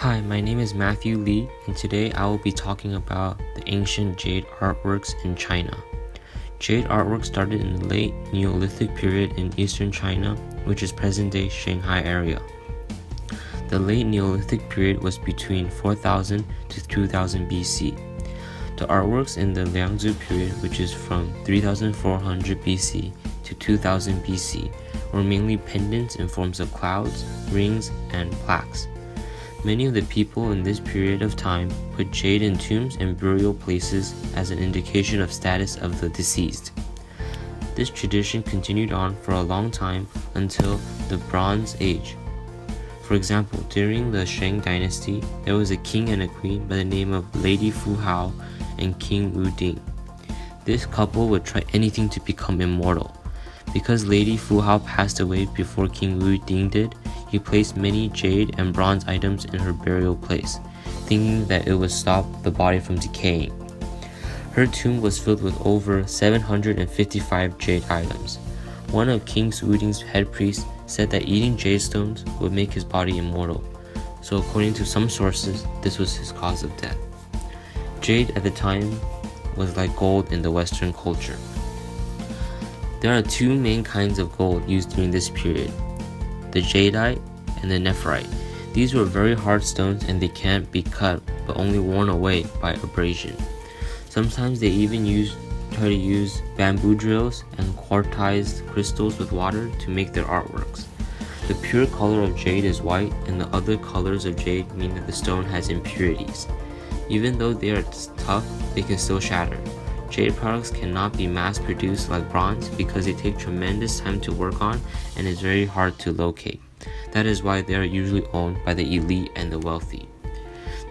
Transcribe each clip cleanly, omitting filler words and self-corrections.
Hi, my name is Matthew Lee, and today I will be talking about the ancient jade artworks in China. Jade artwork started in the late Neolithic period in eastern China, which is present-day Shanghai area. The late Neolithic period was between 4000 to 2000 BC. The artworks in the Liangzu period, which is from 3400 BC to 2000 BC, were mainly pendants in forms of clouds, rings, and plaques. Many of the people in this period of time put jade in tombs and burial places as an indication of status of the deceased. This tradition continued on for a long time until the Bronze Age. For example, during the Shang dynasty, there was a king and a queen by the name of Lady Fu Hao and King Wu Ding. This couple would try anything to become immortal. Because Lady Fu Hao passed away before King Wu Ding did, he placed many jade and bronze items in her burial place, thinking that it would stop the body from decaying. Her tomb was filled with over 755 jade items. One of King Wu Ding's head priests said that eating jade stones would make his body immortal, so according to some sources, this was his cause of death. Jade at the time was like gold in the Western culture. There are two main kinds of gold used during this period, the jadeite and the nephrite. These were very hard stones and they can't be cut but only worn away by abrasion. Sometimes they even try to use bamboo drills and quartzized crystals with water to make their artworks. The pure color of jade is white, and the other colors of jade mean that the stone has impurities. Even though they are tough, they can still shatter. Jade products cannot be mass-produced like bronze because they take tremendous time to work on and is very hard to locate. That is why they are usually owned by the elite and the wealthy.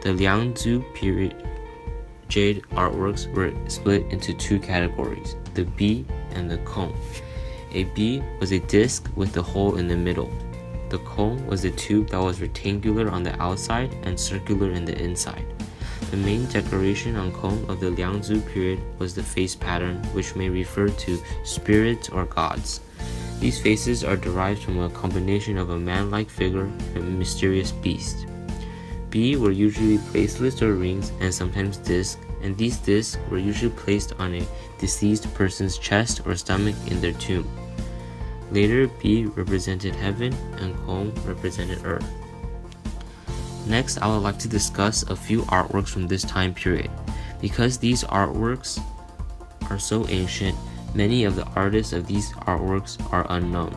The Liangzu period jade artworks were split into two categories, the bi and the cone. A bi was a disc with a hole in the middle. The cone was a tube that was rectangular on the outside and circular in the inside. The main decoration on cone of the Liangzu period was the face pattern, which may refer to spirits or gods. These faces are derived from a combination of a man-like figure and a mysterious beast. Bi were usually bracelets or rings and sometimes discs, and these discs were usually placed on a deceased person's chest or stomach in their tomb. Later, Bi represented heaven and cone represented earth. Next, I would like to discuss a few artworks from this time period. Because these artworks are so ancient, many of the artists of these artworks are unknown.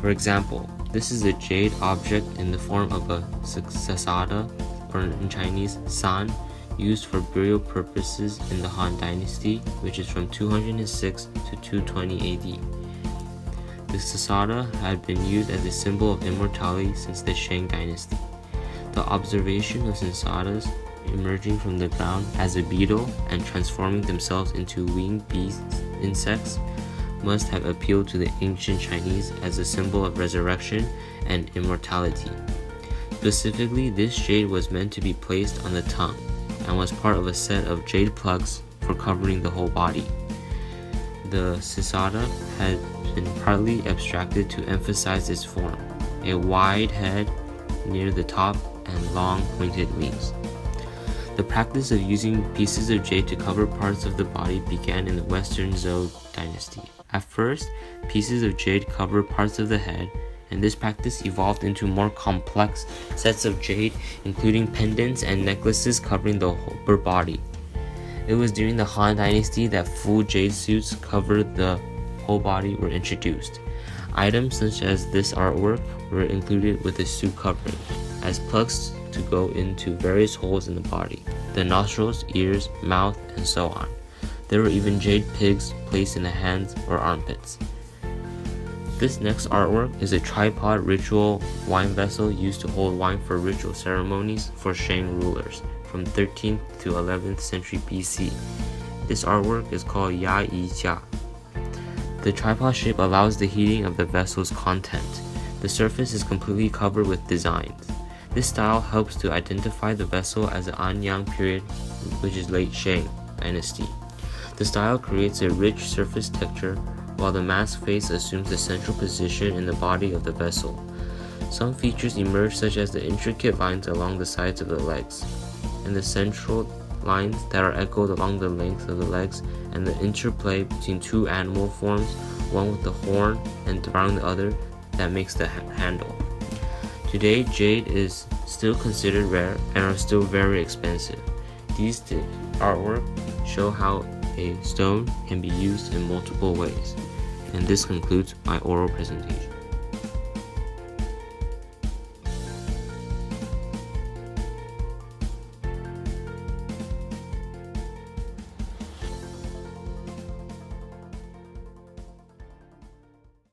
For example, this is a jade object in the form of a sasada, or in Chinese, san, used for burial purposes in the Han Dynasty, which is from 206 to 220 AD. The sasada had been used as a symbol of immortality since the Shang Dynasty. The observation of sasadas emerging from the ground as a beetle and transforming themselves into winged insects must have appealed to the ancient Chinese as a symbol of resurrection and immortality. Specifically, this jade was meant to be placed on the tongue and was part of a set of jade plugs for covering the whole body. The sasada had been partly abstracted to emphasize its form, a wide head near the top and long pointed wings. The practice of using pieces of jade to cover parts of the body began in the Western Zhou dynasty. At first, pieces of jade covered parts of the head, and this practice evolved into more complex sets of jade, including pendants and necklaces covering the whole body. It was during the Han dynasty that full jade suits covered the whole body were introduced. Items such as this artwork were included with the suit covering, as plugs to go into various holes in the body, the nostrils, ears, mouth, and so on. There were even jade pigs placed in the hands or armpits. This next artwork is a tripod ritual wine vessel used to hold wine for ritual ceremonies for Shang rulers from 13th to 11th century BC. This artwork is called Ya Yi Jia. The tripod shape allows the heating of the vessel's content. The surface is completely covered with designs. This style helps to identify the vessel as the Anyang period, which is late Shang dynasty. The style creates a rich surface texture, while the mask face assumes the central position in the body of the vessel. Some features emerge, such as the intricate lines along the sides of the legs, and the central lines that are echoed along the length of the legs, and the interplay between two animal forms, one with the horn and around the other, that makes the handle. Today, jade is still considered rare and are still very expensive. These artwork show how a stone can be used in multiple ways. And this concludes my oral presentation.